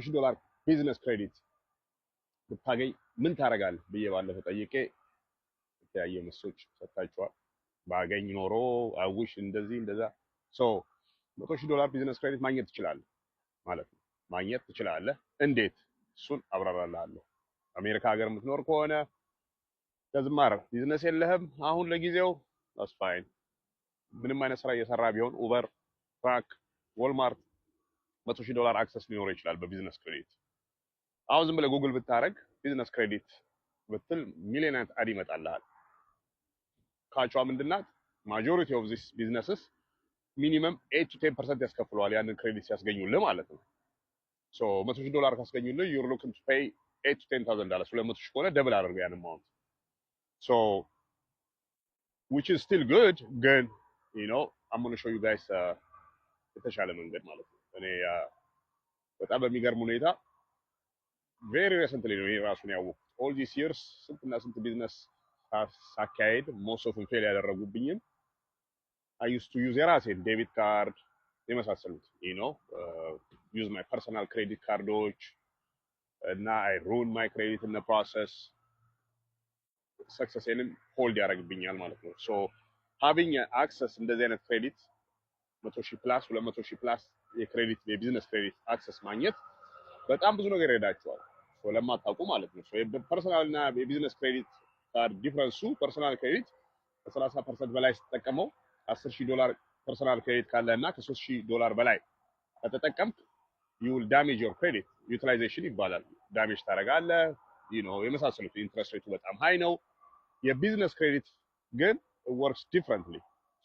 $100 ቢዝነስ ክሬዲት ብታገኝ ምን ታረጋለህ ብዬ ባለፈው ጠይቄ የተለያየ መልሶች ሰጥታችኋል። ባገኝ ኖሮ አውሽ እንደዚህ እንደዛ $100 ቢዝነስ ክሬዲት ማግኘት ትችላለህ ማለት ነው። ማግኘት ትችላለህ። እንዴት? እሱን አብራራላለሁ። አሜሪካ ሀገር የምትኖር ከሆነ ከዝማር ቢዝነስ የለህም አሁን ለጊዜው that's fine። ምንም አይነት ስራ እየሰራ ቢሆን ኡበር፣ ትራክ፣ ወልማርት $100 አክሰስ ሊኖር ይችላል በቢዝነስ ክሬዲት። አሁን ዝም ብለህ ጉግል ብታረግ ቢዝነስ ክሬዲት ብትል ሚሊዮን አይነት አድ ይመጣልሃል። ካቿ ምንድናት? ማጆሪቲ ኦፍ ዚስ ቢዝነስስ ሚኒመም 8 to 10% ያስከፍለዋል ያንን ክሬዲት ሲያስገኙልህ ማለት ነው። $100 ካስገኙልህ you're looking to pay $8 to $10,000 $200,000 ከሆነ ደብል አድርገው ያን amount which is still good ግን I'm going to show you guys የተሻለ መንገድ ማለት ነው። እኔ በጣም በሚገርም ሁኔታ very recently ነው ይሄ ራሱን ያወቅሁት። all these years ስንትና ስንት ቢዝነስ ሳካሄድ most of them fail ያደረጉብኝም I used to use የራሴን ዴቢት ካርድ የመሳሰሉት use my personal credit ካርዶች እና I ruin my credit in the process successንም ሆልድ ያደርግብኛል ማለት ነው። having access እንደዚህ አይነት ክሬዲት 100,000 ፕላስ 200,000 ፕላስ የክሬዲት የቢዝነስ ክሬዲት አክሰስ ማግኘት በጣም ብዙ ነገር ይረዳቸዋል ለማታውቁ ማለት ነው። የፐርሰናል እና የቢዝነስ ክሬዲት ካርድ ዲፈረንሱ ፐርሰናል ክሬዲት ከ30% በላይ ስትጠቀመው $10,000 ፐርሰናል ክሬዲት ካለና ከ$3,000 በላይ ከተጠቀምክ you will damage your credit utilization ይባላል። ዳሜጅ ታደርጋለህ የመሳሰሉት ኢንትረስት ሬቱ በጣም ሃይ ነው። የቢዝነስ ክሬዲት ግን works differently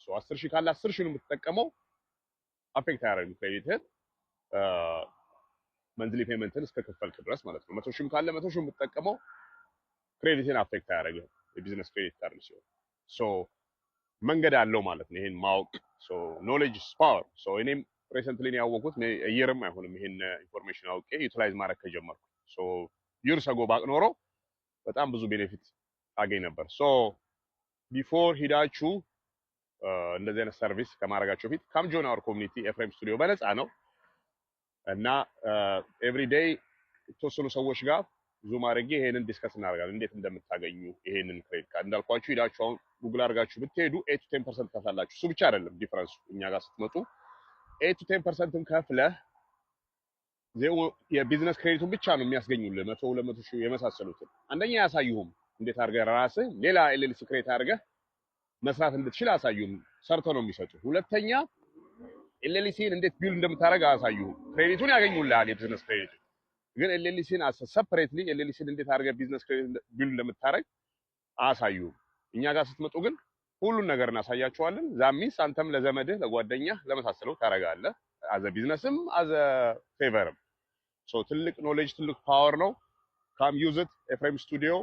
10,000 ካለ 10,000 የምትጠቀመው አፌክት አያደርግም ክሬዲትህን መንዝሊ ፔመንትን እስከከፈልክ ድረስ ማለት ነው። 100,000 ካለ 100,000 የምትጠቀመው ክሬዲትን አፌክት አያደርግም የቢዝነስ ክሬዲት ካርድ ሲሆን መንገድ አለው ማለት ነው። ይሄን ማወቅ ኖሌጅ ኢዝ ፓወር። እኔም ሪሰንትሊ ነው ያወቅሁት የየርም አይሆንም ይሄን ኢንፎርሜሽን አውቄ ዩቲላይዝ ማድረግ ከጀመርኩ ይርስ አጎ ባቅ ኖሮ በጣም ብዙ ቤኔፊት አገኝ ነበር። ቢፎር ሂዳችሁ እንደዚህ አይነት ሰርቪስ ከማድረጋችሁ በፊት ካም ጆን አወር ኮሚኒቲ ኤፍሬም ስቱዲዮ በነፃ ነው እና ኤቭሪ ዴይ የተወሰኑ ሰዎች ጋር ዙም አድርጌ ይሄንን ዲስከስ እናደርጋለን እንዴት እንደምታገኙ ይሄንን ክሬዲት ካርድ። እንዳልኳችሁ ሂዳችሁ አሁን ጉግል አድርጋችሁ ብትሄዱ 8 to 10% ከፍላላችሁ። እሱ ብቻ አይደለም ዲፈረንሱ እኛ ጋር ስትመጡ 8 to 10% ከፍለህ የቢዝነስ ክሬዲቱን ብቻ ነው የሚያስገኙልህ 100 200,000 የመሳሰሉትን አንደኛ ያሳዩህም እንዴት አድርገህ ራስህ ሌላ ኤልኤልሲ ክሬዲት አድርገህ መስራት እንድትችል አሳዩህም ሰርተው ነው የሚሰጡ። ሁለተኛ ኤልኤልሲን እንዴት ቢልድ እንደምታደርግ አሳዩህም። ክሬዲቱን ያገኙልሃል የቢዝነስ ክሬዲት ግን ኤልኤልሲን ሰፐሬትሊ ኤልኤልሲን እንዴት አድርገህ ቢዝነስ ክሬዲት ቢልድ እንደምታደርግ አሳዩህም። እኛ ጋር ስትመጡ ግን ሁሉን ነገር እናሳያችኋለን። ዛሚስ አንተም ለዘመድህ ለጓደኛህ ለመሳሰለው ታረጋለህ አዘ ቢዝነስም አዘ ፌቨርም። ትልቅ ኖሌጅ ትልቅ ፓወር ነው። ካም ዩዝ ኢት ኤፍሬም ስቱዲዮ